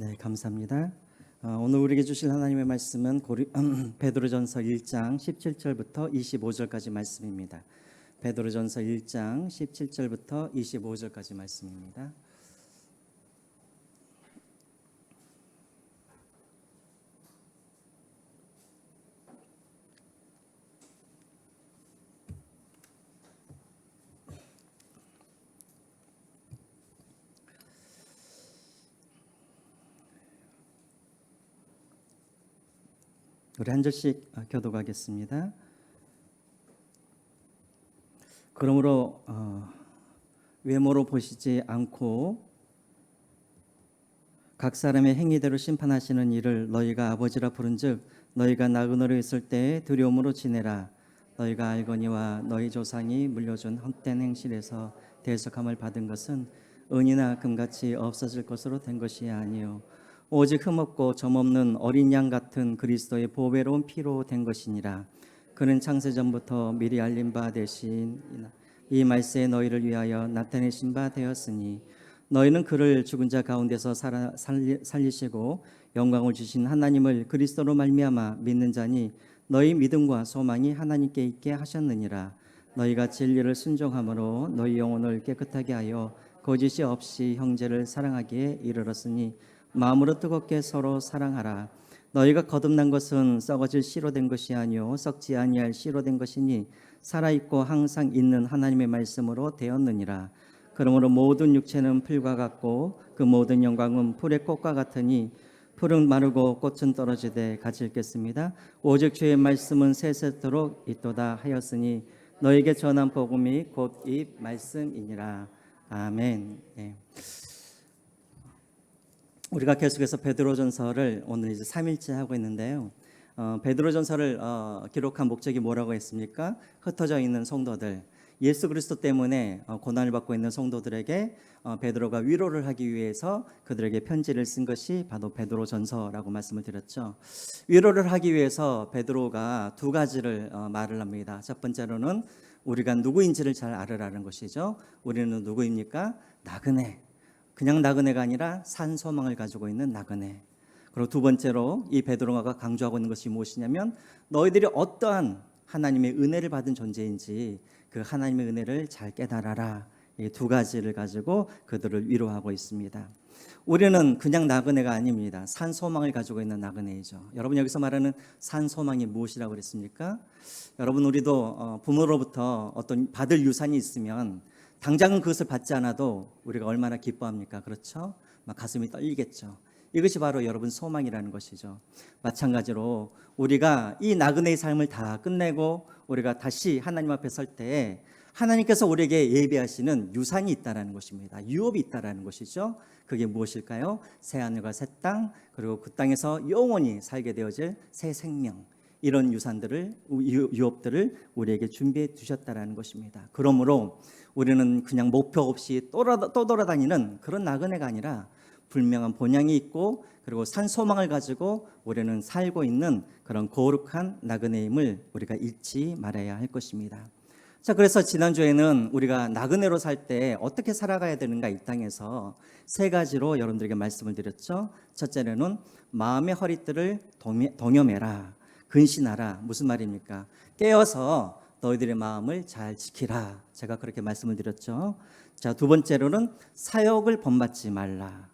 네, 감사합니다. 오늘 우리에게 주실 하나님의 말씀은 베드로전서 1장 17절부터 25절까지 말씀입니다. 베드로전서 1장 17절부터 25절까지 말씀입니다. 우리 한 절씩 교독하겠습니다. 그러므로 외모로 보시지 않고 각 사람의 행위대로 심판하시는 이를 너희가 아버지라 부른즉 너희가 나그네로 있을 때에 두려움으로 지내라. 너희가 알거니와 너희 조상이 물려준 헛된 행실에서 대속함을 받은 것은 은이나 금같이 없어질 것으로 된 것이 아니요 오직 흠없고 점없는 어린 양 같은 그리스도의 보배로운 피로 된 것이니라. 그는 창세전부터 미리 알린 바 되신 이 말세에 너희를 위하여 나타내신 바 되었으니 너희는 그를 죽은 자 가운데서 살리시고 영광을 주신 하나님을 그리스도로 말미암아 믿는 자니 너희 믿음과 소망이 하나님께 있게 하셨느니라. 너희가 진리를 순종함으로 너희 영혼을 깨끗하게 하여 거짓이 없이 형제를 사랑하기에 이르렀으니 마음으로 뜨겁게 서로 사랑하라. 너희가 거듭난 것은 썩어질 씨로 된 것이 아니요 썩지 아니할 씨로 된 것이니 살아있고 항상 있는 하나님의 말씀으로 되었느니라. 그러므로 모든 육체는 풀과 같고 그 모든 영광은 풀의 꽃과 같으니 풀은 마르고 꽃은 떨어지되 같이 읽겠습니다. 오직 주의 말씀은 세세토록 있도다 하였으니 너에게 전한 복음이 곧 이 말씀이니라. 아멘. 네. 우리가 계속해서 베드로전서를 오늘 이제 3일째 하고 있는데요. 베드로전서를 기록한 목적이 뭐라고 했습니까? 흩어져 있는 성도들, 예수 그리스도 때문에 고난을 받고 있는 성도들에게 베드로가 위로를 하기 위해서 그들에게 편지를 쓴 것이 바로 베드로전서라고 말씀을 드렸죠. 위로를 하기 위해서 베드로가 두 가지를 말을 합니다. 첫 번째로는 우리가 누구인지를 잘 알으라는 것이죠. 우리는 누구입니까? 나그네. 그냥 나그네가 아니라 산 소망을 가지고 있는 나그네. 그리고 두 번째로 이 베드로가 강조하고 있는 것이 무엇이냐면 너희들이 어떠한 하나님의 은혜를 받은 존재인지 그 하나님의 은혜를 잘 깨달아라. 이 두 가지를 가지고 그들을 위로하고 있습니다. 우리는 그냥 나그네가 아닙니다. 산 소망을 가지고 있는 나그네이죠. 여러분 여기서 말하는 산 소망이 무엇이라고 그랬습니까? 여러분 우리도 부모로부터 어떤 받을 유산이 있으면 당장은 그것을 받지 않아도 우리가 얼마나 기뻐합니까? 그렇죠? 막 가슴이 떨리겠죠. 이것이 바로 여러분 소망이라는 것이죠. 마찬가지로 우리가 이 나그네의 삶을 다 끝내고 우리가 다시 하나님 앞에 설 때 하나님께서 우리에게 예비하시는 유산이 있다는 것입니다. 유업이 있다는 것이죠. 그게 무엇일까요? 새 하늘과 새 땅, 그리고 그 땅에서 영원히 살게 되어질 새 생명, 이런 유산들을, 유업들을 우리에게 준비해 두셨다는 것입니다. 그러므로 우리는 그냥 목표 없이 떠돌아다니는 그런 나그네가 아니라 분명한 본향이 있고 그리고 산 소망을 가지고 우리는 살고 있는 그런 거룩한 나그네임을 우리가 잊지 말아야 할 것입니다. 자, 그래서 지난주에는 우리가 나그네로 살 때 어떻게 살아가야 되는가 이 땅에서 세 가지로 여러분들에게 말씀을 드렸죠. 첫째는 마음의 허리띠를 동여매라. 근신하라. 무슨 말입니까? 깨어서 너희들의 마음을 잘 지키라. 제가 그렇게 말씀을 드렸죠. 자, 두 번째로는 사욕을 본받지 말라.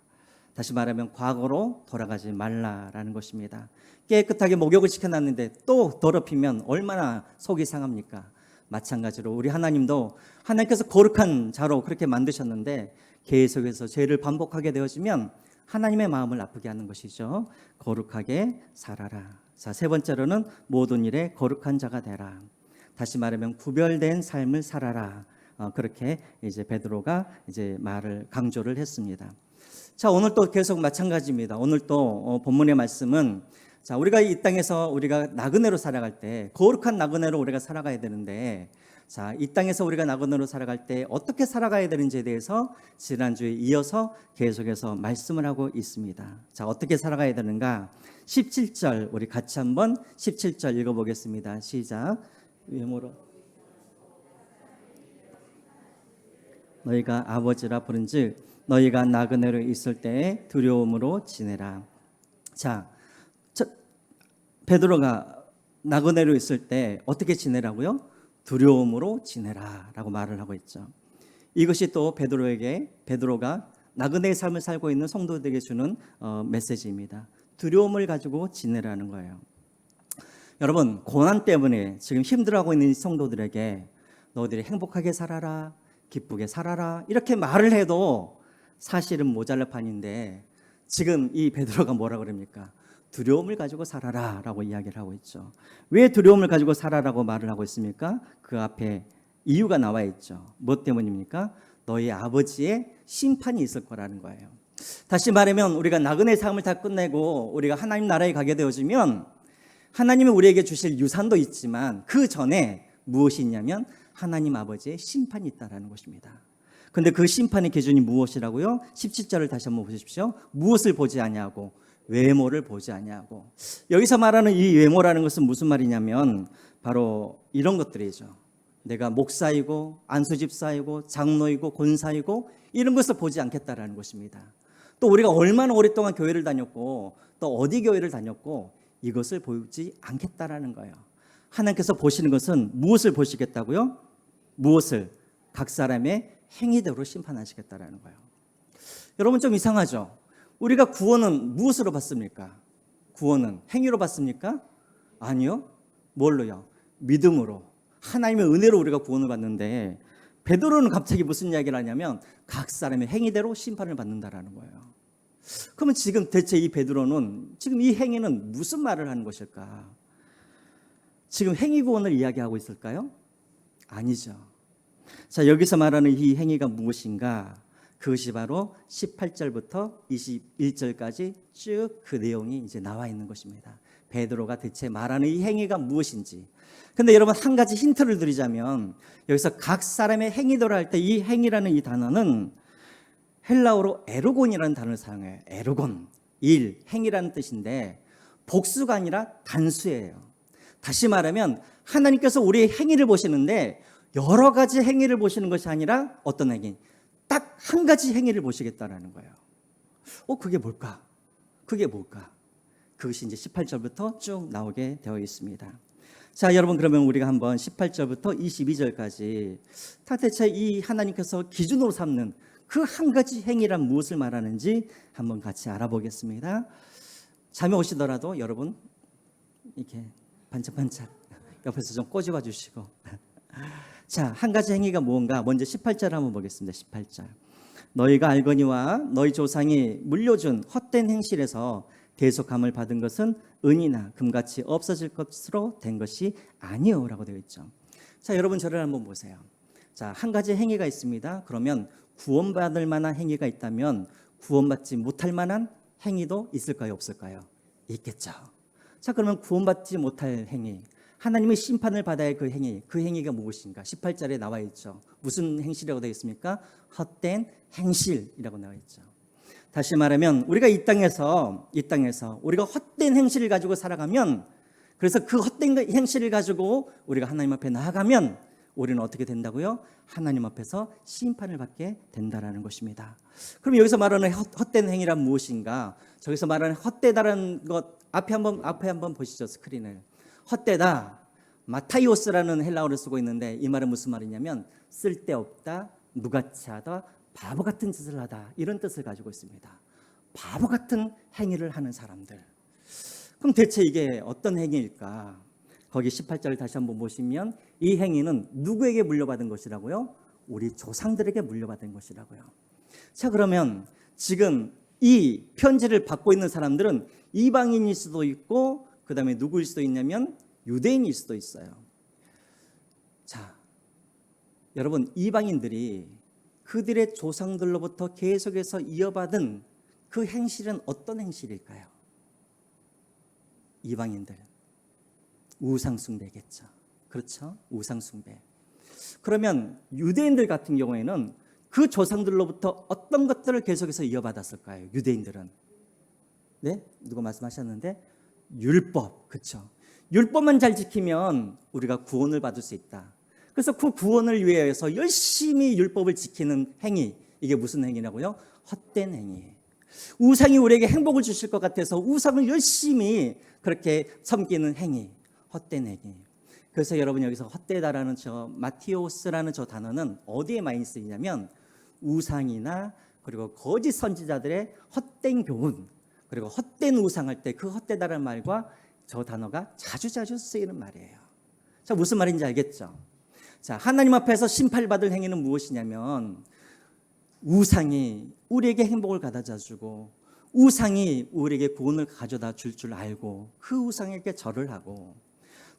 다시 말하면 과거로 돌아가지 말라라는 것입니다. 깨끗하게 목욕을 시켜놨는데 또 더럽히면 얼마나 속이 상합니까? 마찬가지로 우리 하나님도 하나님께서 거룩한 자로 그렇게 만드셨는데 계속해서 죄를 반복하게 되어지면 하나님의 마음을 아프게 하는 것이죠. 거룩하게 살아라. 자, 세 번째로는 모든 일에 거룩한 자가 되라. 다시 말하면 구별된 삶을 살아라. 그렇게 이제 베드로가 이제 말을 강조를 했습니다. 자, 오늘 또 계속 마찬가지입니다. 오늘 또 본문의 말씀은 자, 우리가 이 땅에서 우리가 나그네로 살아갈 때 거룩한 나그네로 우리가 살아가야 되는데 자, 이 땅에서 우리가 나그네로 살아갈 때 어떻게 살아가야 되는지에 대해서 지난주에 이어서 계속해서 말씀을 하고 있습니다. 자, 어떻게 살아가야 되는가? 17절 우리 같이 한번 17절 읽어보겠습니다. 시작. 외모로 너희가 아버지라 부른즉 너희가 나그네로 있을 때에 두려움으로 지내라. 자, 베드로가 나그네로 있을 때 어떻게 지내라고요? 두려움으로 지내라라고 말을 하고 있죠. 이것이 또 베드로가 나그네의 삶을 살고 있는 성도들에게 주는 메시지입니다. 두려움을 가지고 지내라는 거예요. 여러분, 고난 때문에 지금 힘들어하고 있는 성도들에게 너희들이 행복하게 살아라, 기쁘게 살아라 이렇게 말을 해도 사실은 모자랄 판인데, 지금 이 베드로가 뭐라 그럽니까? 두려움을 가지고 살아라 라고 이야기를 하고 있죠. 왜 두려움을 가지고 살아라고 말을 하고 있습니까? 그 앞에 이유가 나와 있죠. 뭐 때문입니까? 너희 아버지의 심판이 있을 거라는 거예요. 다시 말하면 우리가 나그네 삶을 다 끝내고 우리가 하나님 나라에 가게 되어지면 하나님이 우리에게 주실 유산도 있지만 그 전에 무엇이 있냐면 하나님 아버지의 심판이 있다라는 것입니다. 근데 그 심판의 기준이 무엇이라고요? 17절을 다시 한번 보십시오. 무엇을 보지 아니하고 외모를 보지 아니하고. 여기서 말하는 이 외모라는 것은 무슨 말이냐면 바로 이런 것들이죠. 내가 목사이고 안수집사이고 장로이고 권사이고 이런 것을 보지 않겠다라는 것입니다. 또 우리가 얼마나 오랫동안 교회를 다녔고 또 어디 교회를 다녔고 이것을 보지 않겠다라는 거예요. 하나님께서 보시는 것은 무엇을 보시겠다고요? 무엇을? 각 사람의 행위대로 심판하시겠다라는 거예요. 여러분 좀 이상하죠? 우리가 구원은 무엇으로 받습니까? 구원은 행위로 받습니까? 아니요. 뭘로요? 믿음으로. 하나님의 은혜로 우리가 구원을 받는데 베드로는 갑자기 무슨 이야기를 하냐면 각 사람의 행위대로 심판을 받는다라는 거예요. 그러면 지금 대체 이 베드로는 지금 이 행위는 무슨 말을 하는 것일까? 지금 행위 구원을 이야기하고 있을까요? 아니죠. 자, 여기서 말하는 이 행위가 무엇인가? 그것이 바로 18절부터 21절까지 쭉 그 내용이 이제 나와 있는 것입니다. 베드로가 대체 말하는 이 행위가 무엇인지. 근데 여러분 한 가지 힌트를 드리자면 여기서 각 사람의 행위대로 할 때 이 행위라는 이 단어는 헬라어로 에르곤이라는 단어를 사용해요. 에르곤, 일, 행위라는 뜻인데 복수가 아니라 단수예요. 다시 말하면 하나님께서 우리의 행위를 보시는데 여러 가지 행위를 보시는 것이 아니라 어떤 행위? 딱 한 가지 행위를 보시겠다라는 거예요. 그게 뭘까? 그게 뭘까? 그것이 이제 18절부터 쭉 나오게 되어 있습니다. 자, 여러분 그러면 우리가 한번 18절부터 22절까지 대체 이 하나님께서 기준으로 삼는 그 한 가지 행위란 무엇을 말하는지 한번 같이 알아보겠습니다. 잠이 오시더라도 여러분 이렇게 반짝반짝 옆에서 좀 꼬집어 주시고 자, 한 가지 행위가 무언가 먼저 18절 한번 보겠습니다. 18절. 너희가 알거니와 너희 조상이 물려준 헛된 행실에서 대속함을 받은 것은 은이나 금같이 없어질 것으로 된 것이 아니오라고 되어 있죠. 자, 여러분 저를 한번 보세요. 자, 한 가지 행위가 있습니다. 그러면 구원받을 만한 행위가 있다면 구원받지 못할 만한 행위도 있을까요? 없을까요? 있겠죠. 자, 그러면 구원받지 못할 행위, 하나님의 심판을 받아야 할 그 행위가 무엇인가? 18절에 나와 있죠. 무슨 행실이라고 되어 있습니까? 헛된 행실이라고 나와 있죠. 다시 말하면 우리가 이 땅에서 우리가 헛된 행실을 가지고 살아가면, 그래서 그 헛된 행실을 가지고 우리가 하나님 앞에 나아가면 우리는 어떻게 된다고요? 하나님 앞에서 심판을 받게 된다라는 것입니다. 그럼 여기서 말하는 헛된 행위란 무엇인가? 저기서 말하는 헛되다라는 것 앞에 한번 보시죠. 스크린을. 헛되다, 마타이오스라는 헬라어를 쓰고 있는데 이 말은 무슨 말이냐면 쓸데없다, 무가치하다, 바보 같은 짓을 하다, 이런 뜻을 가지고 있습니다. 바보 같은 행위를 하는 사람들. 그럼 대체 이게 어떤 행위일까? 거기 18절을 다시 한번 보시면 이 행위는 누구에게 물려받은 것이라고요? 우리 조상들에게 물려받은 것이라고요. 자, 그러면 지금 이 편지를 받고 있는 사람들은 이방인일 수도 있고 그 다음에 누구일 수도 있냐면 유대인일 수도 있어요. 자, 여러분 이방인들이 그들의 조상들로부터 계속해서 이어받은 그 행실은 어떤 행실일까요? 이방인들 우상숭배겠죠. 그렇죠? 우상숭배. 그러면 유대인들 같은 경우에는 그 조상들로부터 어떤 것들을 계속해서 이어받았을까요? 유대인들은. 네? 누가 말씀하셨는데 율법. 그렇죠? 율법만 잘 지키면 우리가 구원을 받을 수 있다. 그래서 그 구원을 위해서 열심히 율법을 지키는 행위, 이게 무슨 행위라고요? 헛된 행위. 우상이 우리에게 행복을 주실 것 같아서 우상을 열심히 그렇게 섬기는 행위, 헛된 행위. 그래서 여러분 여기서 헛되다라는 저 마티오스라는 저 단어는 어디에 많이 쓰이냐면 우상이나 그리고 거짓 선지자들의 헛된 교훈, 그리고 헛된 우상할 때 그 헛되다라는 말과 저 단어가 자주자주 쓰이는 말이에요. 자, 무슨 말인지 알겠죠? 자, 하나님 앞에서 심판받을 행위는 무엇이냐면 우상이 우리에게 행복을 가져다 주고 우상이 우리에게 구원을 가져다 줄 줄 알고 그 우상에게 절을 하고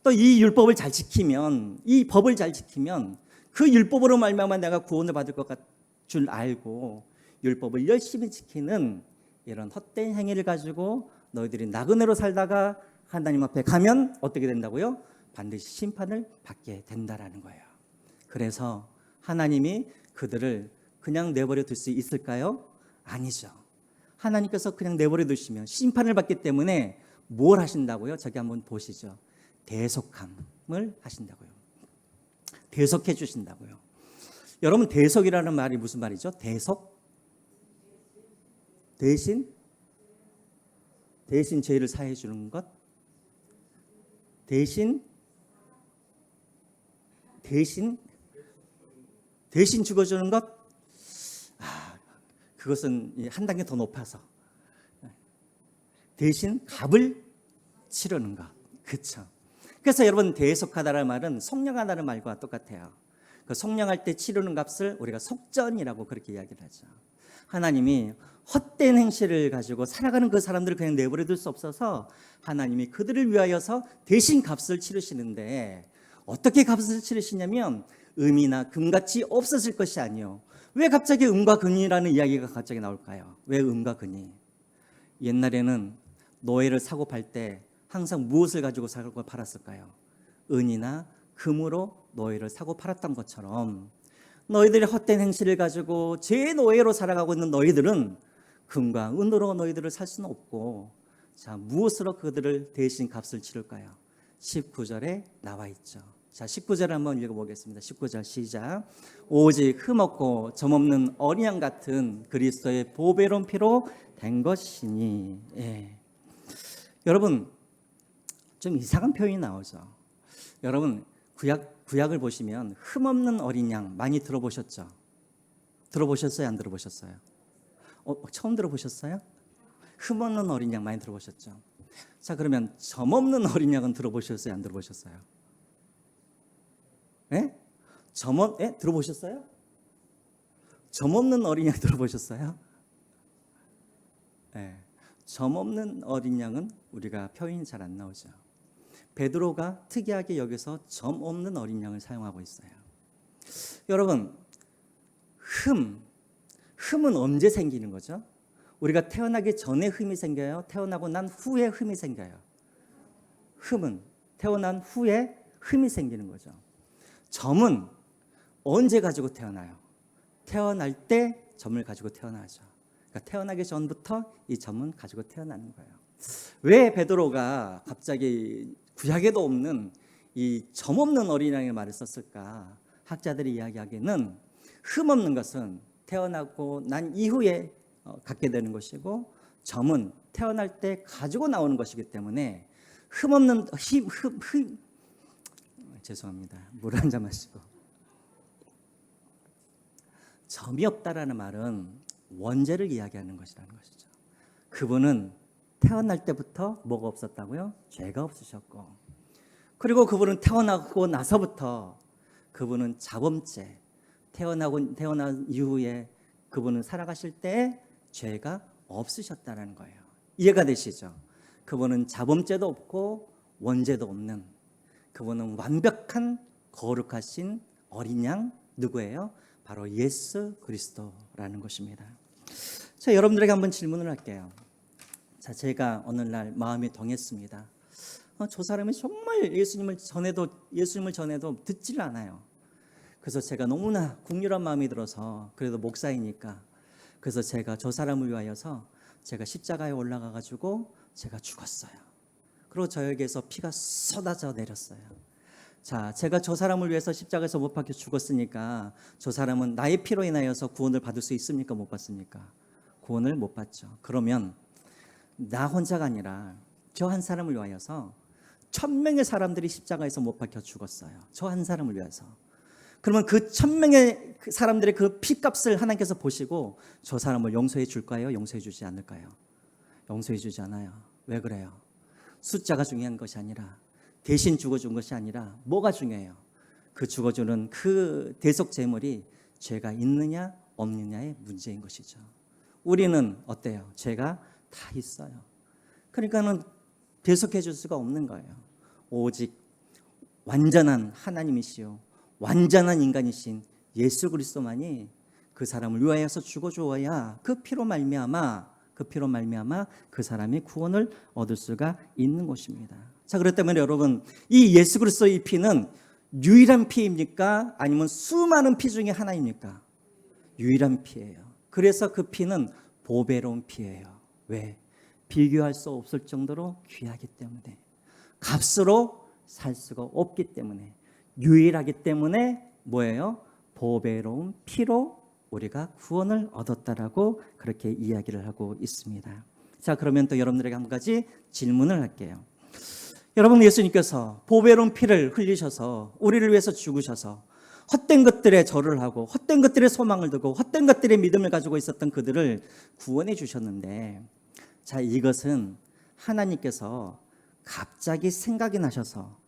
또 이 율법을 잘 지키면 이 법을 잘 지키면 그 율법으로 말미암아 내가 구원을 받을 것 줄 알고 율법을 열심히 지키는 이런 헛된 행위를 가지고 너희들이 나그네로 살다가 하나님 앞에 가면 어떻게 된다고요? 반드시 심판을 받게 된다라는 거예요. 그래서 하나님이 그들을 그냥 내버려 둘 수 있을까요? 아니죠. 하나님께서 그냥 내버려 두시면 심판을 받기 때문에 뭘 하신다고요? 저기 한번 보시죠. 대속함을 하신다고요. 대속해 주신다고요. 여러분, 대속이라는 말이 무슨 말이죠? 대속? 대신 죄를 사해 주는 것? 대신 죽어주는 것? 그것은 한 단계 더 높아서 대신 값을 치르는 것. 그렇죠. 그래서 여러분 대속하다라는 말은 속량하다는 말과 똑같아요. 그 속량할 때 치르는 값을 우리가 속전이라고 그렇게 이야기를 하죠. 하나님이 헛된 행실을 가지고 살아가는 그 사람들을 그냥 내버려 둘 수 없어서 하나님이 그들을 위하여서 대신 값을 치르시는데 어떻게 값을 치르시냐면 음이나 금같이 없어질 것이 아니요. 왜 갑자기 음과 금이라는 이야기가 갑자기 나올까요? 왜 음과 금이? 옛날에는 노예를 사고 팔 때 항상 무엇을 가지고 사고 팔았을까요? 은이나 금으로 노예를 사고 팔았던 것처럼 너희들의 헛된 행실을 가지고 제 노예로 살아가고 있는 너희들은 금과 은으로 너희들을 살 수는 없고 자, 무엇으로 그들을 대신 값을 치를까요? 19절에 나와 있죠. 자, 19절 한번 읽어보겠습니다. 19절 시작. 오직 흠없고 점없는 어린 양 같은 그리스도의 보배로운 피로 된 것이니. 예. 여러분 좀 이상한 표현이 나오죠. 여러분 구약을 보시면 흠없는 어린 양 많이 들어보셨죠? 들어보셨어요? 안 들어보셨어요? 처음 들어보셨어요? 흠없는 어린 양 많이 들어보셨죠? 자, 그러면 점없는 어린 양은 들어보셨어요? 안 들어보셨어요? 예? 들어보셨어요? 점없는 어린 양 들어보셨어요? 예. 점없는 어린 양은 우리가 표현이 잘 안 나오죠. 베드로가 특이하게 여기서 점 없는 어린 양을 사용하고 있어요. 여러분, 흠은 언제 생기는 거죠? 우리가 태어나기 전에 흠이 생겨요? 태어나고 난 후에 흠이 생겨요? 흠은 태어난 후에 흠이 생기는 거죠. 점은 언제 가지고 태어나요? 태어날 때 점을 가지고 태어나죠. 그러니까 태어나기 전부터 이 점은 가지고 태어나는 거예요. 왜 베드로가 갑자기 구약에도 없는 이 점 없는 어린 양의 말을 썼을까? 학자들이 이야기하기에는 흠 없는 것은 태어나고 난 이후에 갖게 되는 것이고 점은 태어날 때 가지고 나오는 것이기 때문에 흠 없는 죄송합니다. 물 한 잔 마시고. 점이 없다라는 말은 원죄를 이야기하는 것이라는 것이죠. 그분은 태어날 때부터 뭐가 없었다고요? 죄가 없으셨고, 그리고 그분은 태어나고 나서부터 그분은 자범죄, 태어난 이후에 그분은 살아가실 때 죄가 없으셨다는 거예요. 이해가 되시죠? 그분은 자범죄도 없고 원죄도 없는, 그분은 완벽한 거룩하신 어린 양, 누구예요? 바로 예수 그리스도라는 것입니다. 자, 여러분들에게 한번 질문을 할게요. 자, 제가 어느 날 마음이 동했습니다. 저 사람이 정말 예수님을 전해도 듣질 않아요. 그래서 제가 너무나 국률한 마음이 들어서, 그래도 목사이니까, 그래서 제가 저 사람을 위하여서 제가 십자가에 올라가 가지고 제가 죽었어요. 그리고 저에게서 피가 쏟아져 내렸어요. 자, 제가 저 사람을 위해서 십자가에서 못 박혀 죽었으니까 저 사람은 나의 피로 인하여서 구원을 받을 수 있습니까? 못 받습니까? 구원을 못 받죠. 그러면 나 혼자가 아니라 저 한 사람을 위하여서 1000명의 사람들이 십자가에서 못 박혀 죽었어요. 저 한 사람을 위해서. 그러면 그 1000명의 사람들의 그 피값을 하나님께서 보시고 저 사람을 용서해 줄까요? 용서해 주지 않을까요? 용서해 주지 않아요. 왜 그래요? 숫자가 중요한 것이 아니라, 대신 죽어준 것이 아니라 뭐가 중요해요? 그 죽어주는 그 대속 제물이 죄가 있느냐 없느냐의 문제인 것이죠. 우리는 어때요? 죄가 다 있어요. 그러니까는 대속해 줄 수가 없는 거예요. 오직 완전한 하나님이시요 완전한 인간이신 예수 그리스도만이 그 사람을 위하여서 죽어 주어야 그 피로 말미암아 그 사람이 구원을 얻을 수가 있는 것입니다. 자, 그렇기 때문에 여러분, 이 예수 그리스도의 피는 유일한 피입니까? 아니면 수많은 피 중에 하나입니까? 유일한 피예요. 그래서 그 피는 보배로운 피예요. 왜? 비교할 수 없을 정도로 귀하기 때문에, 값으로 살 수가 없기 때문에, 유일하기 때문에 뭐예요? 보배로운 피로 우리가 구원을 얻었다라고 그렇게 이야기를 하고 있습니다. 자, 그러면 또 여러분들에게 한 가지 질문을 할게요. 여러분, 예수님께서 보배로운 피를 흘리셔서 우리를 위해서 죽으셔서 헛된 것들에 절을 하고 헛된 것들에 소망을 두고 헛된 것들에 믿음을 가지고 있었던 그들을 구원해 주셨는데, 자, 이것은 하나님께서 갑자기 생각이 나셔서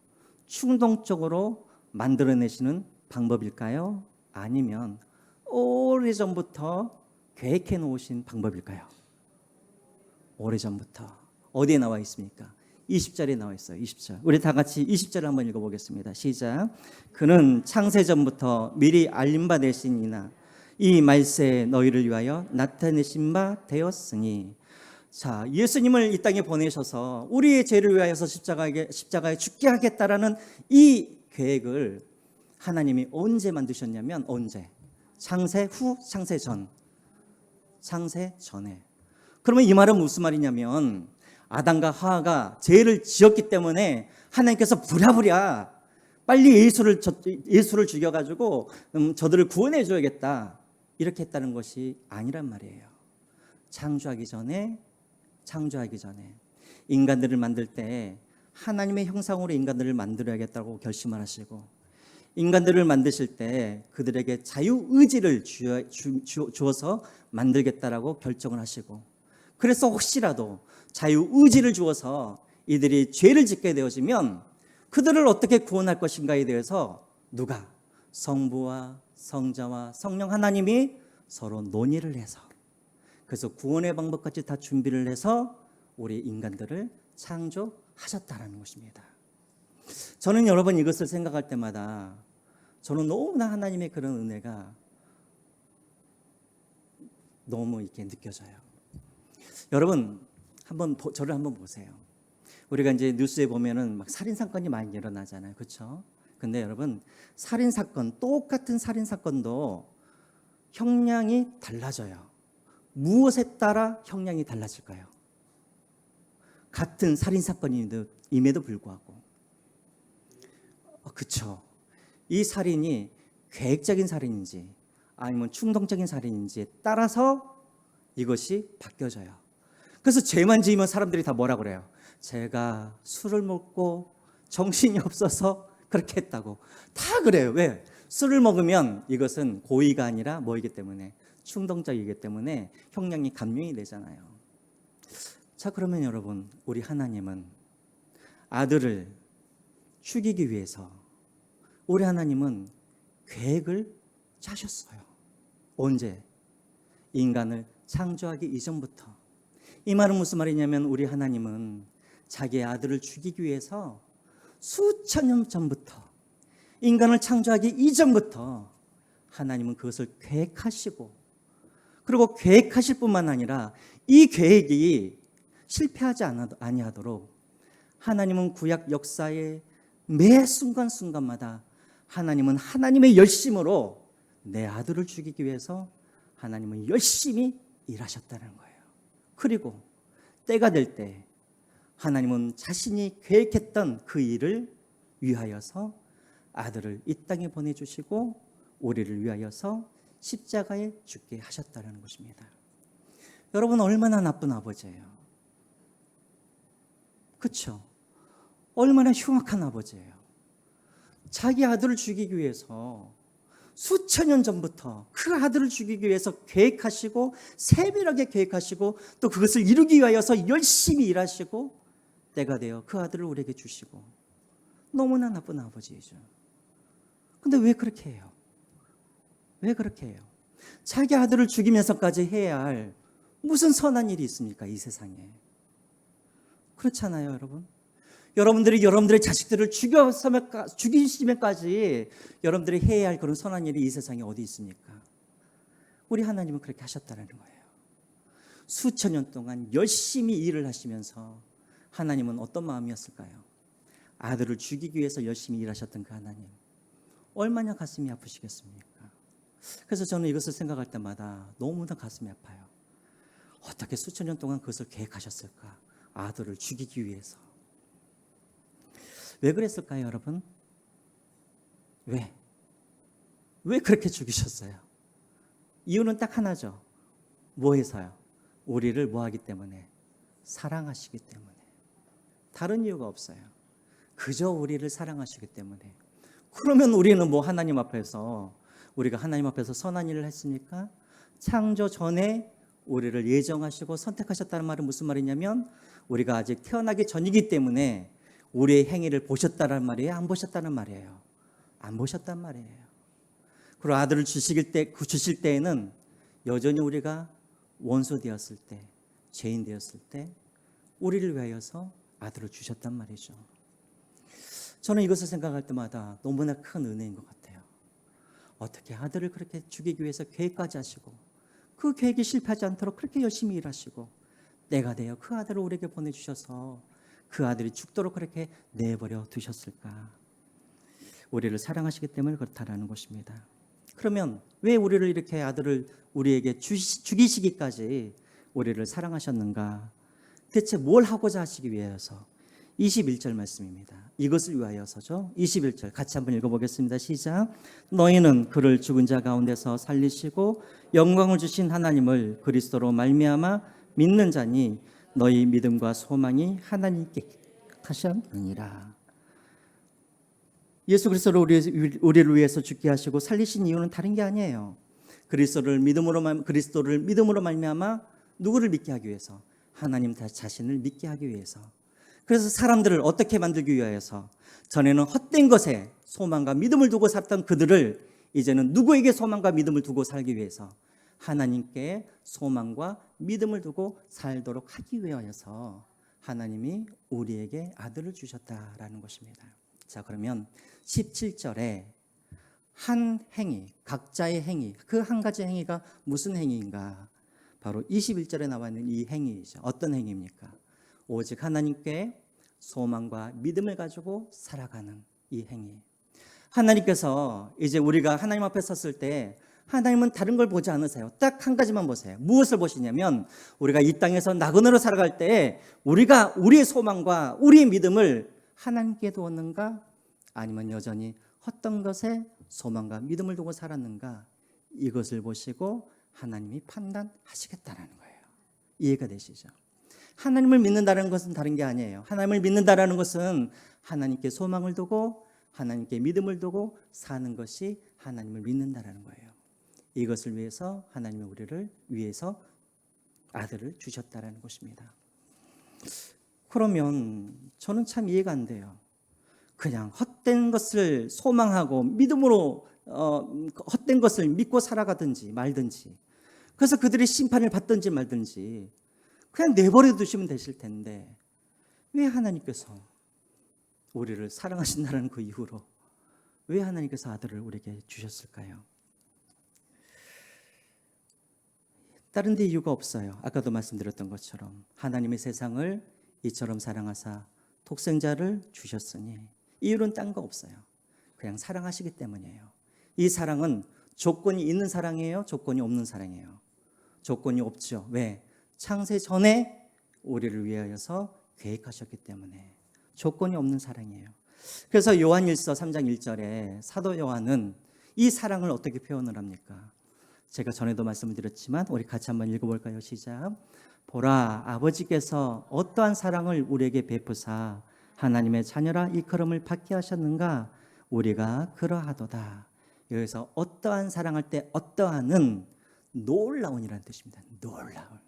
충동적으로 만들어내시는 방법일까요? 아니면 오래전부터 계획해 놓으신 방법일까요? 오래전부터. 어디에 나와 있습니까? 20절에 나와 있어요. 20절. 우리 다 같이 20절을 한번 읽어보겠습니다. 시작. 그는 창세전부터 미리 알림 바 되시니나 이 말세에 너희를 위하여 나타내신 바 되었으니. 자, 예수님을 이 땅에 보내셔서 우리의 죄를 위하여서 십자가에 죽게 하겠다라는 이 계획을 하나님이 언제 만드셨냐면, 언제? 창세 후, 창세 전. 창세 전에. 그러면 이 말은 무슨 말이냐면, 아담과 하와가 죄를 지었기 때문에 하나님께서 부랴부랴 빨리 예수를 죽여가지고 저들을 구원해 줘야겠다, 이렇게 했다는 것이 아니란 말이에요. 창조하기 전에 인간들을 만들 때 하나님의 형상으로 인간들을 만들어야겠다고 결심을 하시고, 인간들을 만드실 때 그들에게 자유의지를 주어서 만들겠다라고 결정을 하시고, 그래서 혹시라도 자유의지를 주어서 이들이 죄를 짓게 되어지면 그들을 어떻게 구원할 것인가에 대해서 누가? 성부와 성자와 성령 하나님이 서로 논의를 해서, 그래서 구원의 방법까지 다 준비를 해서 우리 인간들을 창조하셨다라는 것입니다. 저는 여러분, 이것을 생각할 때마다 저는 너무나 하나님의 그런 은혜가 너무 이렇게 느껴져요. 여러분, 저를 한번 보세요. 우리가 이제 뉴스에 보면은 막 살인 사건이 많이 일어나잖아요, 그렇죠? 근데 여러분, 똑같은 살인 사건도 형량이 달라져요. 무엇에 따라 형량이 달라질까요? 같은 살인 사건임에도 불구하고, 그렇죠? 이 살인이 계획적인 살인인지 아니면 충동적인 살인인지에 따라서 이것이 바뀌어져요. 그래서 죄만 지으면 사람들이 다 뭐라 그래요? 제가 술을 먹고 정신이 없어서 그렇게 했다고. 다 그래요. 왜? 술을 먹으면 이것은 고의가 아니라 뭐이기 때문에, 충동적이기 때문에 형량이 감면이 되잖아요. 자, 그러면 여러분, 우리 하나님은 아들을 죽이기 위해서 우리 하나님은 계획을 짜셨어요. 언제? 인간을 창조하기 이전부터. 이 말은 무슨 말이냐면, 우리 하나님은 자기의 아들을 죽이기 위해서 수천 년 전부터, 인간을 창조하기 이전부터 하나님은 그것을 계획하시고, 그리고 계획하실 뿐만 아니라 이 계획이 실패하지 아니하도록 하나님은 구약 역사의 매 순간순간마다 하나님은 하나님의 열심으로 내 아들을 죽이기 위해서 하나님은 열심히 일하셨다는 거예요. 그리고 때가 될 때 하나님은 자신이 계획했던 그 일을 위하여서 아들을 이 땅에 보내주시고 우리를 위하여서 십자가에 죽게 하셨다는 것입니다. 여러분 얼마나 나쁜 아버지예요. 그렇죠? 얼마나 흉악한 아버지예요. 자기 아들을 죽이기 위해서 수천 년 전부터 그 아들을 죽이기 위해서 계획하시고 세밀하게 계획하시고 또 그것을 이루기 위하여서 열심히 일하시고 때가 되어 그 아들을 우리에게 주시고 너무나 나쁜 아버지이죠. 근데 왜 그렇게 해요? 왜 그렇게 해요? 자기 아들을 죽이면서까지 해야 할 무슨 선한 일이 있습니까? 이 세상에. 그렇잖아요, 여러분. 여러분들이 여러분들의 자식들을 죽이시면까지 여러분들이 해야 할 그런 선한 일이 이 세상에 어디 있습니까? 우리 하나님은 그렇게 하셨다는 거예요. 수천 년 동안 열심히 일을 하시면서 하나님은 어떤 마음이었을까요? 아들을 죽이기 위해서 열심히 일하셨던 그 하나님, 얼마나 가슴이 아프시겠습니까? 그래서 저는 이것을 생각할 때마다 너무나 가슴이 아파요. 어떻게 수천 년 동안 그것을 계획하셨을까? 아들을 죽이기 위해서. 왜 그랬을까요, 여러분? 왜? 왜 그렇게 죽이셨어요? 이유는 딱 하나죠. 뭐 해서요? 우리를 뭐 하기 때문에? 사랑하시기 때문에. 다른 이유가 없어요. 그저 우리를 사랑하시기 때문에. 그러면 우리는 뭐 하나님 앞에서, 우리가 하나님 앞에서 선한 일을 했습니까? 창조 전에 우리를 예정하시고 선택하셨다는 말은 무슨 말이냐면, 우리가 아직 태어나기 전이기 때문에 우리의 행위를 보셨다는 말이에요? 안 보셨다는 말이에요? 안 보셨단 말이에요. 그리고 아들을 주실 때에는 여전히 우리가 원수 되었을 때, 죄인 되었을 때 우리를 위하여서 아들을 주셨단 말이죠. 저는 이것을 생각할 때마다 너무나 큰 은혜인 것 같아요. 어떻게 아들을 그렇게 죽이기 위해서 계획까지 하시고 그 계획이 실패하지 않도록 그렇게 열심히 일하시고 때가 되어 그 아들을 우리에게 보내주셔서 그 아들이 죽도록 그렇게 내버려 두셨을까? 우리를 사랑하시기 때문에 그렇다라는 것입니다. 그러면 왜 우리를 이렇게 아들을 우리에게 죽이시기까지 우리를 사랑하셨는가? 대체 뭘 하고자 하시기 위해서? 21절 말씀입니다. 이것을 위하여서죠. 21절 같이 한번 읽어보겠습니다. 시작. 너희는 그를 죽은 자 가운데서 살리시고 영광을 주신 하나님을 그리스도로 말미암아 믿는 자니 너희 믿음과 소망이 하나님께 하셨느니라. 예수 그리스도를 우리를 위해서 죽게 하시고 살리신 이유는 다른 게 아니에요. 그리스도를 믿음으로 말미암아 누구를 믿게 하기 위해서? 하나님 자신을 믿게 하기 위해서. 그래서 사람들을 어떻게 만들기 위해서? 전에는 헛된 것에 소망과 믿음을 두고 살던 그들을 이제는 누구에게 소망과 믿음을 두고 살기 위해서? 하나님께 소망과 믿음을 두고 살도록 하기 위하여서 하나님이 우리에게 아들을 주셨다라는 것입니다. 자, 그러면 17절에 한 행위, 각자의 행위, 그 한 가지 행위가 무슨 행위인가? 바로 21절에 나와 있는 이 행위이죠. 어떤 행위입니까? 오직 하나님께 소망과 믿음을 가지고 살아가는 이 행위. 하나님께서 이제 우리가 하나님 앞에 섰을 때 하나님은 다른 걸 보지 않으세요. 딱 한 가지만 보세요. 무엇을 보시냐면 우리가 이 땅에서 나그네로 살아갈 때 우리가 우리의 소망과 우리의 믿음을 하나님께 두었는가? 아니면 여전히 헛된 것에 소망과 믿음을 두고 살았는가? 이것을 보시고 하나님이 판단하시겠다라는 거예요. 이해가 되시죠? 하나님을 믿는다는 것은 다른 게 아니에요. 하나님을 믿는다라는 것은 하나님께 소망을 두고 하나님께 믿음을 두고 사는 것이 하나님을 믿는다라는 거예요. 이것을 위해서 하나님이 우리를 위해서 아들을 주셨다라는 것입니다. 그러면 저는 참 이해가 안 돼요. 그냥 헛된 것을 소망하고 믿음으로 헛된 것을 믿고 살아가든지 말든지, 그래서 그들이 심판을 받든지 말든지 그냥 내버려 두시면 되실 텐데 왜 하나님께서 우리를 사랑하신다는 그 이유로 왜 하나님께서 아들을 우리에게 주셨을까요? 다른 데 이유가 없어요. 아까도 말씀드렸던 것처럼 하나님의 세상을 이처럼 사랑하사 독생자를 주셨으니, 이유는 딴 거 없어요. 그냥 사랑하시기 때문이에요. 이 사랑은 조건이 있는 사랑이에요? 조건이 없는 사랑이에요? 조건이 없죠. 왜? 창세 전에 우리를 위하여서 계획하셨기 때문에 조건이 없는 사랑이에요. 그래서 요한일서 3장 1절에 사도 요한은 이 사랑을 어떻게 표현을 합니까? 제가 전에도 말씀을 드렸지만 우리 같이 한번 읽어볼까요? 시작. 보라, 아버지께서 어떠한 사랑을 우리에게 베푸사 하나님의 자녀라 일컬음을 받게 하셨는가? 우리가 그러하도다. 여기서 어떠한 사랑할 때 어떠한은 놀라운이라는 뜻입니다. 놀라운.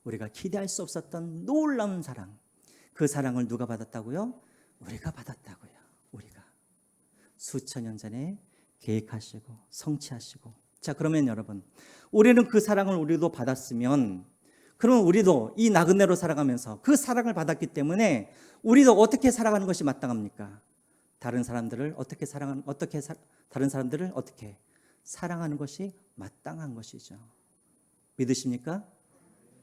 우리가 기대할 수 없었던 놀라운 사랑. 그 사랑을 누가 받았다고요? 우리가 받았다고요. 우리가 수천 년 전에 계획하시고 성취하시고. 자, 그러면 여러분, 우리는 그 사랑을 우리도 받았으면, 그러면 우리도 이 나그네로 살아가면서 그 사랑을 받았기 때문에 우리도 어떻게 살아가는 것이 마땅합니까? 다른 사람들을 어떻게 사랑하는 것이 마땅한 것이죠. 믿으십니까?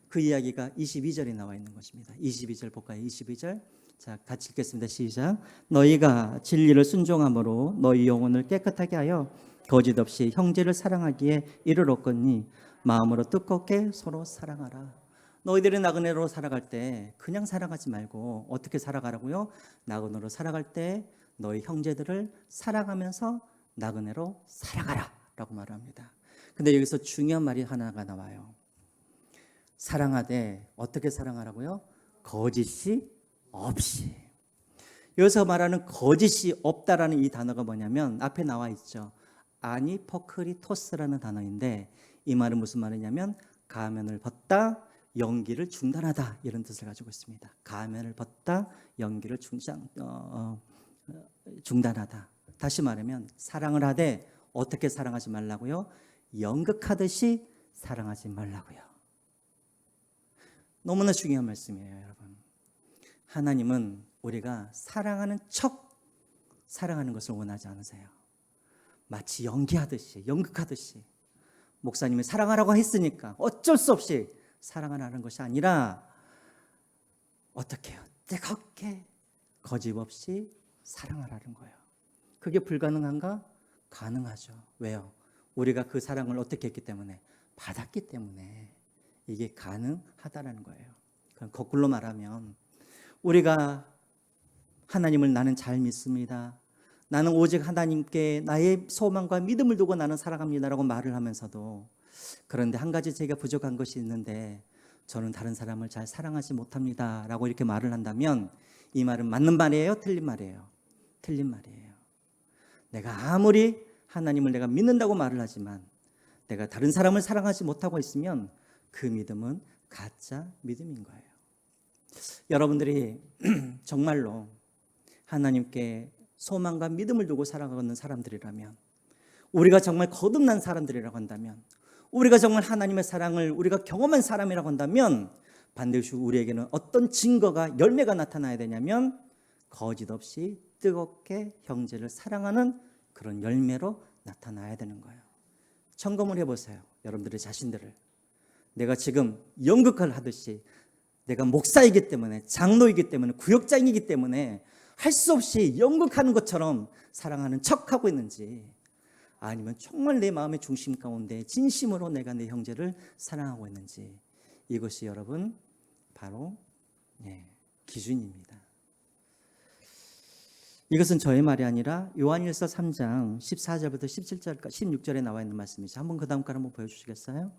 그 이야기가 22절에 나와 있는 것입니다. 22절 볼까요? 22절. 자, 같이 읽겠습니다. 시작. 너희가 진리를 순종함으로 너희 영혼을 깨끗하게 하여 거짓 없이 형제를 사랑하기에 이르렀거니 마음으로 뜨겁게 서로 사랑하라. 너희들이 나그네로 살아갈 때 그냥 살아가지 말고 어떻게 살아가라고요? 나그네로 살아갈 때 너희 형제들을 사랑하면서 나그네로 살아가라 라고 말합니다. 근데 여기서 중요한 말이 하나가 나와요. 사랑하되 어떻게 사랑하라고요? 거짓이 없이. 여기서 말하는 거짓이 없다라는 이 단어가 뭐냐면 앞에 나와 있죠. 아니포크리토스라는 단어인데 이 말은 무슨 말이냐면 가면을 벗다, 연기를 중단하다 이런 뜻을 가지고 있습니다. 가면을 벗다, 연기를 중단하다. 다시 말하면 사랑을 하되 어떻게 사랑하지 말라고요? 연극하듯이 사랑하지 말라고요. 너무나 중요한 말씀이에요, 여러분. 하나님은 우리가 사랑하는 척 사랑하는 것을 원하지 않으세요. 마치 연기하듯이, 연극하듯이 목사님이 사랑하라고 했으니까 어쩔 수 없이 사랑을 하는 것이 아니라 어떻게 해요? 뜨겁게 거짓없이 사랑을 하는 거예요. 그게 불가능한가? 가능하죠. 왜요? 우리가 그 사랑을 어떻게 했기 때문에? 받았기 때문에 이게 가능하다라는 거예요. 그럼 거꾸로 말하면 우리가 하나님을 나는 잘 믿습니다. 나는 오직 하나님께 나의 소망과 믿음을 두고 나는 살아갑니다라고 말을 하면서도 그런데 한 가지 제가 부족한 것이 있는데 저는 다른 사람을 잘 사랑하지 못합니다라고 이렇게 말을 한다면 이 말은 맞는 말이에요? 틀린 말이에요? 틀린 말이에요. 내가 아무리 하나님을 내가 믿는다고 말을 하지만 내가 다른 사람을 사랑하지 못하고 있으면 그 믿음은 가짜 믿음인 거예요. 여러분들이 정말로 하나님께 소망과 믿음을 두고 살아가는 사람들이라면, 우리가 정말 거듭난 사람들이라고 한다면, 우리가 정말 하나님의 사랑을 우리가 경험한 사람이라고 한다면 반드시 우리에게는 어떤 증거가, 열매가 나타나야 되냐면 거짓 없이 뜨겁게 형제를 사랑하는 그런 열매로 나타나야 되는 거예요. 점검을 해보세요. 여러분들의 자신들을. 내가 지금 연극을 하듯이 내가 목사이기 때문에, 장로이기 때문에, 구역장이기 때문에 할 수 없이 연극하는 것처럼 사랑하는 척하고 있는지, 아니면 정말 내 마음의 중심 가운데 진심으로 내가 내 형제를 사랑하고 있는지, 이것이 여러분 바로 기준입니다. 이것은 저의 말이 아니라 요한일서 3장 14절부터 16절에 나와 있는 말씀이죠. 한번 그 다음 걸 한번 보여주시겠어요?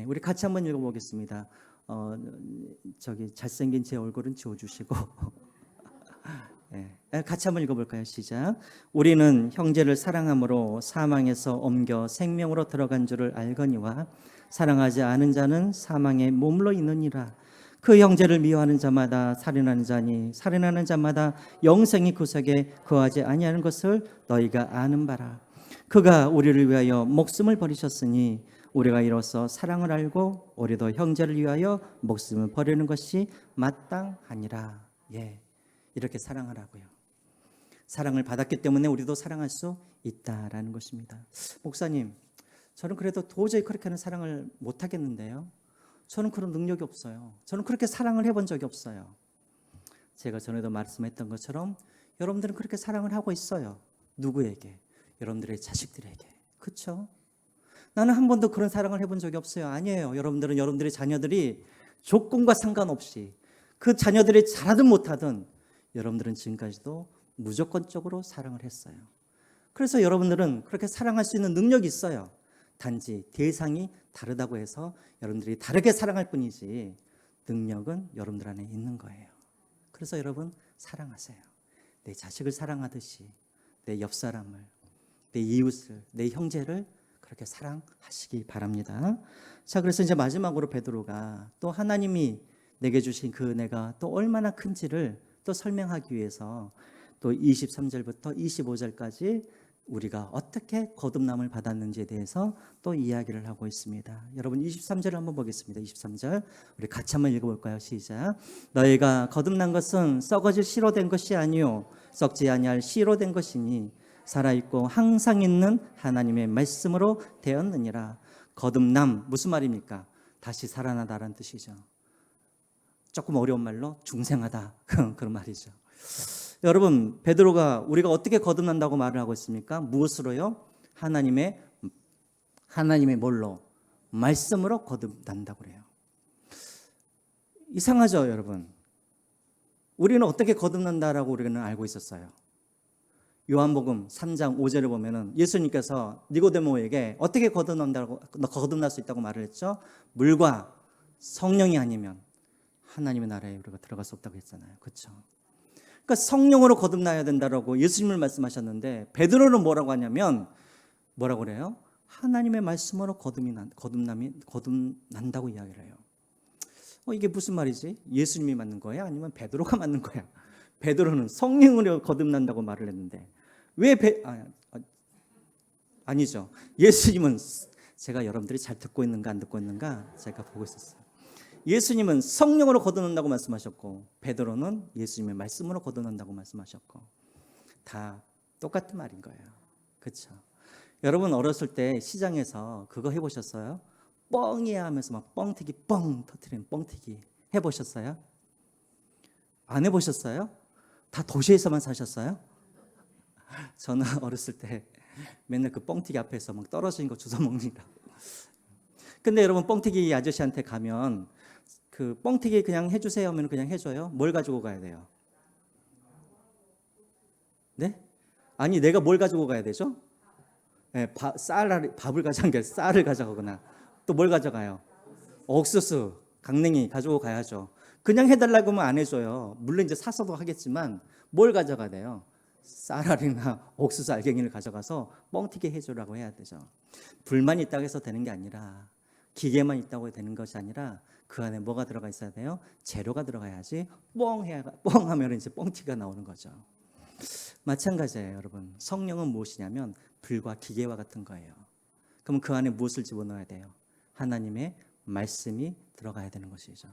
우리 같이 한번 읽어보겠습니다. 저기 잘생긴 제 얼굴은 지워주시고 같이 한번 읽어볼까요? 시작. 우리는 형제를 사랑함으로 사망에서 옮겨 생명으로 들어간 줄을 알거니와 사랑하지 않은 자는 사망에 머물러 있느니라. 그 형제를 미워하는 자마다 살인하는 자니 살인하는 자마다 영생이 그 속에 거하지 아니하는 것을 너희가 아는 바라. 그가 우리를 위하여 목숨을 버리셨으니 우리가 이로써 사랑을 알고 우리도 형제를 위하여 목숨을 버리는 것이 마땅하니라. 이렇게 사랑하라고요. 사랑을 받았기 때문에 우리도 사랑할 수 있다라는 것입니다. 목사님, 저는 그래도 도저히 그렇게는 사랑을 못 하겠는데요. 저는 그런 능력이 없어요. 저는 그렇게 사랑을 해본 적이 없어요. 제가 전에도 말씀했던 것처럼 여러분들은 그렇게 사랑을 하고 있어요. 누구에게? 여러분들의 자식들에게. 그렇죠? 나는 한 번도 그런 사랑을 해본 적이 없어요. 아니에요. 여러분들은 여러분들의 자녀들이 조건과 상관없이 그 자녀들이 잘하든 못하든 여러분들은 지금까지도 무조건적으로 사랑을 했어요. 그래서 여러분들은 그렇게 사랑할 수 있는 능력이 있어요. 단지 대상이 다르다고 해서 여러분들이 다르게 사랑할 뿐이지 능력은 여러분들 안에 있는 거예요. 그래서 여러분 사랑하세요. 내 자식을 사랑하듯이 내 옆 사람을, 내 이웃을, 내 형제를 그렇게 사랑하시기 바랍니다. 자, 그래서 이제 마지막으로 베드로가 또 하나님이 내게 주신 그 은혜가 또 얼마나 큰지를 또 설명하기 위해서 또 23절부터 25절까지 우리가 어떻게 거듭남을 받았는지에 대해서 또 이야기를 하고 있습니다. 여러분 23절을 한번 보겠습니다. 23절 우리 같이 한번 읽어볼까요? 시작. 너희가 거듭난 것은 썩어질 씨로 된 것이 아니요 썩지 아니할 씨로 된 것이니 살아있고 항상 있는 하나님의 말씀으로 되었느니라. 거듭남 무슨 말입니까? 다시 살아나다라는 뜻이죠. 조금 어려운 말로 중생하다 그런 말이죠. 여러분 베드로가 우리가 어떻게 거듭난다고 말을 하고 있습니까? 무엇으로요? 하나님의 뭘로? 말씀으로 거듭난다고 그래요. 이상하죠, 여러분? 우리는 어떻게 거듭난다라고 우리는 알고 있었어요. 요한복음 3장 5절을 보면은 예수님께서 니고데모에게 어떻게 거듭날 수 있다고 말을 했죠? 물과 성령이 아니면 하나님의 나라에 우리가 들어갈 수 없다고 했잖아요. 그렇죠? 그러니까 성령으로 거듭나야 된다라고 예수님을 말씀하셨는데 베드로는 뭐라고 하냐면 뭐라고 그래요? 하나님의 말씀으로 거듭난다고 이야기를 해요. 이게 무슨 말이지? 예수님이 맞는 거야? 아니면 베드로가 맞는 거야? 베드로는 성령으로 거듭난다고 말을 했는데 왜 아니죠. 예수님은 제가 여러분들이 잘 듣고 있는가 안 듣고 있는가 제가 보고 있었어요. 예수님은 성령으로 거듭난다고 말씀하셨고 베드로는 예수님의 말씀으로 거듭난다고 말씀하셨고 다 똑같은 말인 거예요. 그렇죠? 여러분 어렸을 때 시장에서 그거 해보셨어요? 뻥이야 하면서 막 뻥튀기 뻥 터트리는 뻥튀기 해보셨어요? 안 해보셨어요? 다 도시에서만 사셨어요? 저는 어렸을 때 맨날 그 뻥튀기 앞에서 막 떨어진 거 주워 먹는다. 근데 여러분 뻥튀기 아저씨한테 가면 그 뻥튀기 그냥 해주세요 하면 그냥 해줘요? 뭘 가지고 가야 돼요? 네? 아니 내가 뭘 가지고 가야 되죠? 네, 밥을 가져간 게 쌀을 가져가거나 또 뭘 가져가요? 옥수수, 강냉이 가지고 가야죠. 그냥 해달라고 하면 안 해줘요. 물론 이제 사서도 하겠지만 뭘 가져가야 돼요? 쌀알이나 옥수수 알갱이를 가져가서 뻥튀기 해주라고 해야 되죠. 불만 있다고 해서 되는 게 아니라 기계만 있다고 되는 것이 아니라 그 안에 뭐가 들어가 있어야 돼요? 재료가 들어가야지 뻥 하면 이제 뻥튀기가 나오는 거죠. 마찬가지예요, 여러분. 성령은 무엇이냐면 불과 기계와 같은 거예요. 그럼 그 안에 무엇을 집어넣어야 돼요? 하나님의 말씀이 들어가야 되는 것이죠.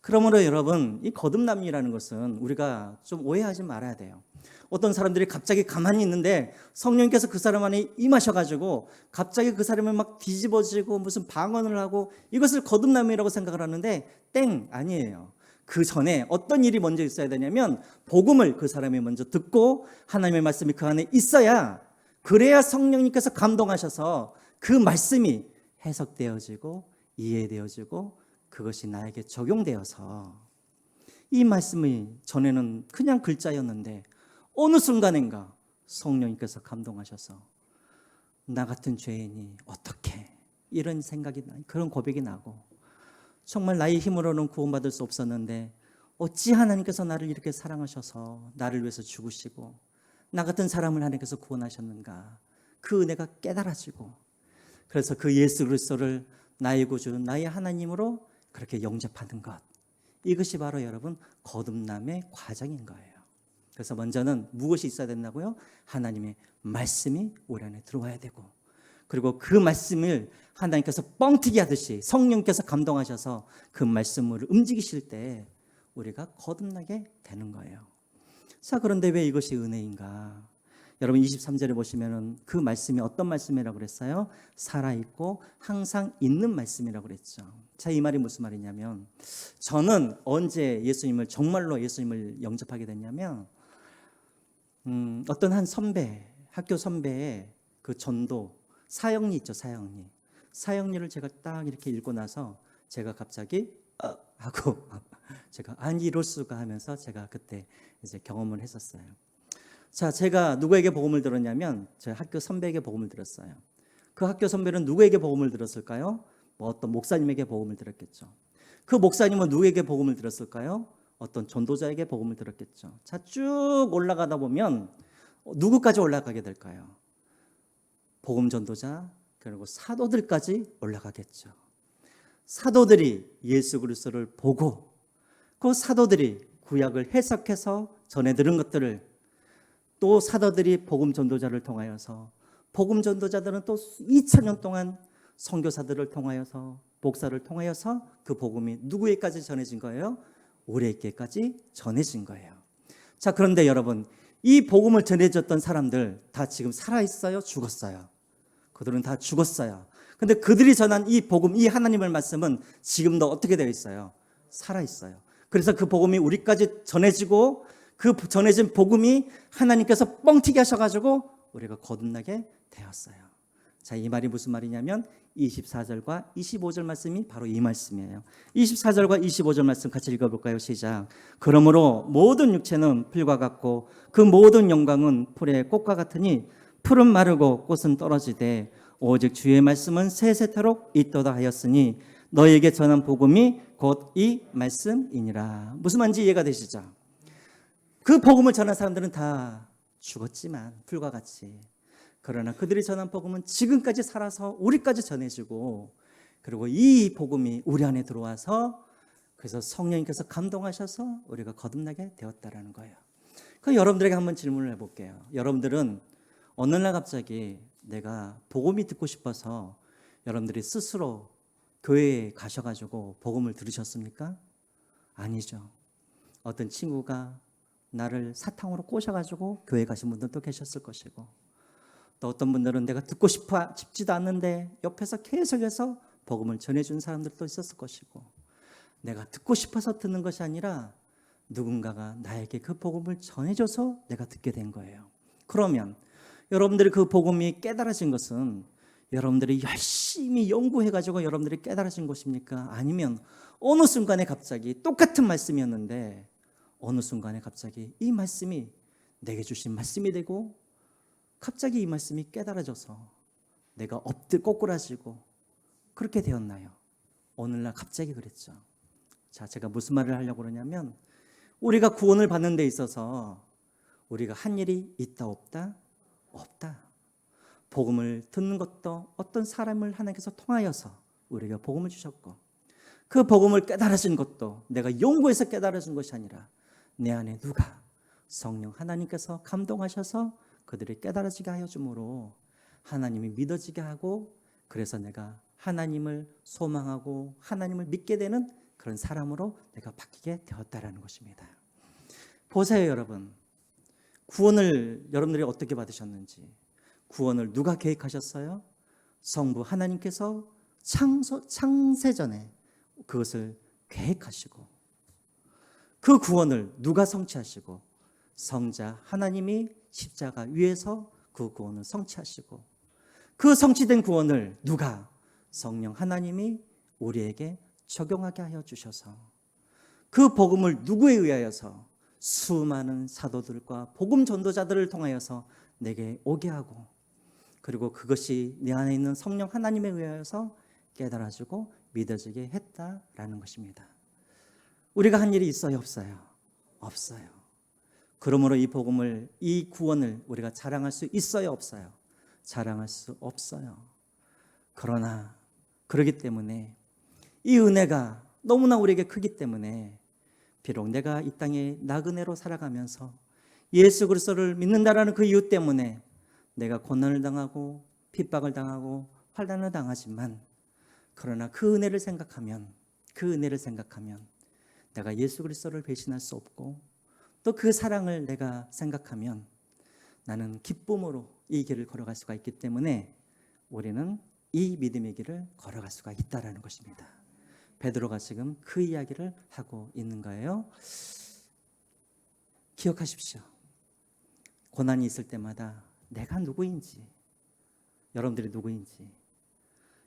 그러므로 여러분 이 거듭남이라는 것은 우리가 좀 오해하지 말아야 돼요. 어떤 사람들이 갑자기 가만히 있는데 성령께서 그 사람 안에 임하셔가지고 갑자기 그 사람을 막 뒤집어지고 무슨 방언을 하고 이것을 거듭남이라고 생각을 하는데 땡 아니에요. 그 전에 어떤 일이 먼저 있어야 되냐면 복음을 그 사람이 먼저 듣고 하나님의 말씀이 그 안에 있어야 그래야 성령님께서 감동하셔서 그 말씀이 해석되어지고 이해되어지고 그것이 나에게 적용되어서 이 말씀이 전에는 그냥 글자였는데 어느 순간인가 성령님께서 감동하셔서 나 같은 죄인이 어떻게 이런 생각이 그런 고백이 나고 정말 나의 힘으로는 구원받을 수 없었는데 어찌 하나님께서 나를 이렇게 사랑하셔서 나를 위해서 죽으시고 나 같은 사람을 하나님께서 구원하셨는가 그 은혜가 깨달아지고 그래서 그 예수 그리스도를 나의 구주 나의 하나님으로 그렇게 영접하는 것 이것이 바로 여러분 거듭남의 과정인 거예요. 그래서 먼저는 무엇이 있어야 된다고요? 하나님의 말씀이 우리 안에 들어와야 되고 그리고 그 말씀을 하나님께서 뻥튀기 하듯이 성령께서 감동하셔서 그 말씀을 움직이실 때 우리가 거듭나게 되는 거예요. 자, 그런데 왜 이것이 은혜인가? 여러분 23절에 보시면은 그 말씀이 어떤 말씀이라고 그랬어요? 살아있고 항상 있는 말씀이라고 그랬죠. 자, 이 말이 무슨 말이냐면 저는 언제 정말로 예수님을 영접하게 됐냐면 어떤 한 학교 선배의 그 전도 사형리 있죠, 사형리를 제가 딱 이렇게 읽고 나서 제가 갑자기 하고 제가 아니 이럴 수가 하면서 제가 그때 이제 경험을 했었어요. 자, 제가 누구에게 복음을 들었냐면 제 학교 선배에게 복음을 들었어요. 그 학교 선배는 누구에게 복음을 들었을까요? 뭐 어떤 목사님에게 복음을 들었겠죠. 그 목사님은 누구에게 복음을 들었을까요? 어떤 전도자에게 복음을 들었겠죠. 자, 쭉 올라가다 보면 누구까지 올라가게 될까요? 복음 전도자, 그리고 사도들까지 올라가겠죠. 사도들이 예수 그리스도를 보고 그 사도들이 구약을 해석해서 전해 들은 것들을 또 사도들이 복음 전도자를 통하여서 복음 전도자들은 또 2000년 동안 선교사들을 통하여서 목사를 통하여서 그 복음이 누구에게까지 전해진 거예요? 우리에게까지 전해진 거예요. 자, 그런데 여러분, 이 복음을 전해줬던 사람들 다 지금 살아있어요? 죽었어요? 그들은 다 죽었어요. 근데 그들이 전한 이 복음, 이 하나님의 말씀은 지금도 어떻게 되어 있어요? 살아있어요. 그래서 그 복음이 우리까지 전해지고 그 전해진 복음이 하나님께서 뻥튀기 하셔가지고 우리가 거듭나게 되었어요. 자, 이 말이 무슨 말이냐면 24절과 25절 말씀이 바로 이 말씀이에요. 24절과 25절 말씀 같이 읽어볼까요? 시작. 그러므로 모든 육체는 풀과 같고 그 모든 영광은 풀의 꽃과 같으니 풀은 마르고 꽃은 떨어지되 오직 주의 말씀은 세세토록 있도다 하였으니 너에게 전한 복음이 곧 이 말씀이니라. 무슨 말인지 이해가 되시죠? 그 복음을 전한 사람들은 다 죽었지만 풀과 같이, 그러나 그들이 전한 복음은 지금까지 살아서 우리까지 전해지고, 그리고 이 복음이 우리 안에 들어와서 그래서 성령님께서 감동하셔서 우리가 거듭나게 되었다라는 거예요. 그 여러분들에게 한번 질문을 해볼게요. 여러분들은 어느 날 갑자기 내가 복음이 듣고 싶어서 여러분들이 스스로 교회에 가셔가지고 복음을 들으셨습니까? 아니죠. 어떤 친구가 나를 사탕으로 꼬셔가지고 교회 가신 분들도 계셨을 것이고, 또 어떤 분들은 내가 듣고 싶지도 않는데 옆에서 계속해서 복음을 전해준 사람들도 있었을 것이고, 내가 듣고 싶어서 듣는 것이 아니라 누군가가 나에게 그 복음을 전해줘서 내가 듣게 된 거예요. 그러면 여러분들이 그 복음이 깨달아진 것은 여러분들이 열심히 연구해가지고 여러분들이 깨달아진 것입니까? 아니면 어느 순간에 갑자기 똑같은 말씀이었는데 어느 순간에 갑자기 이 말씀이 내게 주신 말씀이 되고 갑자기 이 말씀이 깨달아져서 내가 꼬꾸라지고 그렇게 되었나요? 오늘날 갑자기 그랬죠. 자, 제가 무슨 말을 하려고 그러냐면 우리가 구원을 받는 데 있어서 우리가 한 일이 있다 없다? 없다. 복음을 듣는 것도 어떤 사람을 하나님께서 통하여서 우리가 복음을 주셨고, 그 복음을 깨달아진 것도 내가 연구해서 깨달아진 것이 아니라 내 안에 누가 성령 하나님께서 감동하셔서 그들이 깨달아지게 하여 주므로 하나님이 믿어지게 하고, 그래서 내가 하나님을 소망하고 하나님을 믿게 되는 그런 사람으로 내가 바뀌게 되었다라는 것입니다. 보세요, 여러분. 구원을 여러분들이 어떻게 받으셨는지. 구원을 누가 계획하셨어요? 성부 하나님께서 창세전에 그것을 계획하시고, 그 구원을 누가 성취하시고, 성자 하나님이 십자가 위에서 그 구원을 성취하시고, 그 성취된 구원을 누가? 성령 하나님이 우리에게 적용하게 하여 주셔서 그 복음을 누구에 의하여서? 수많은 사도들과 복음 전도자들을 통하여서 내게 오게 하고, 그리고 그것이 내 안에 있는 성령 하나님에 의하여서 깨달아지고 믿어지게 했다라는 것입니다. 우리가 한 일이 있어요, 없어요? 없어요. 그러므로 이 복음을, 이 구원을 우리가 자랑할 수 있어요, 없어요? 자랑할 수 없어요. 그러나 그렇기 때문에 이 은혜가 너무나 우리에게 크기 때문에 비록 내가 이 땅에 나그네로 살아가면서 예수 그리스도를 믿는다라는 그 이유 때문에 내가 고난을 당하고 핍박을 당하고 환난을 당하지만, 그러나 그 은혜를 생각하면 내가 예수 그리스도를 배신할 수 없고, 또 그 사랑을 내가 생각하면 나는 기쁨으로 이 길을 걸어갈 수가 있기 때문에 우리는 이 믿음의 길을 걸어갈 수가 있다라는 것입니다. 베드로가 지금 그 이야기를 하고 있는 거예요. 기억하십시오. 고난이 있을 때마다 내가 누구인지, 여러분들이 누구인지,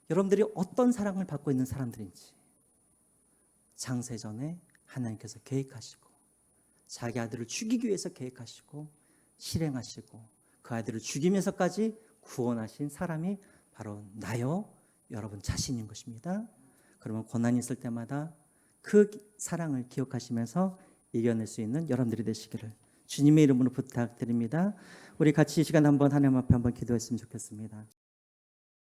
여러분들이 어떤 사랑을 받고 있는 사람들인지 창세전에 하나님께서 계획하시고 자기 아들을 죽이기 위해서 계획하시고 실행하시고 그 아들을 죽이면서까지 구원하신 사람이 바로 나요, 여러분 자신인 것입니다. 그러면 고난이 있을 때마다 그 사랑을 기억하시면서 이겨낼 수 있는 여러분들이 되시기를 주님의 이름으로 부탁드립니다. 우리 같이 이 시간 한번 하나님 앞에 한번 기도했으면 좋겠습니다.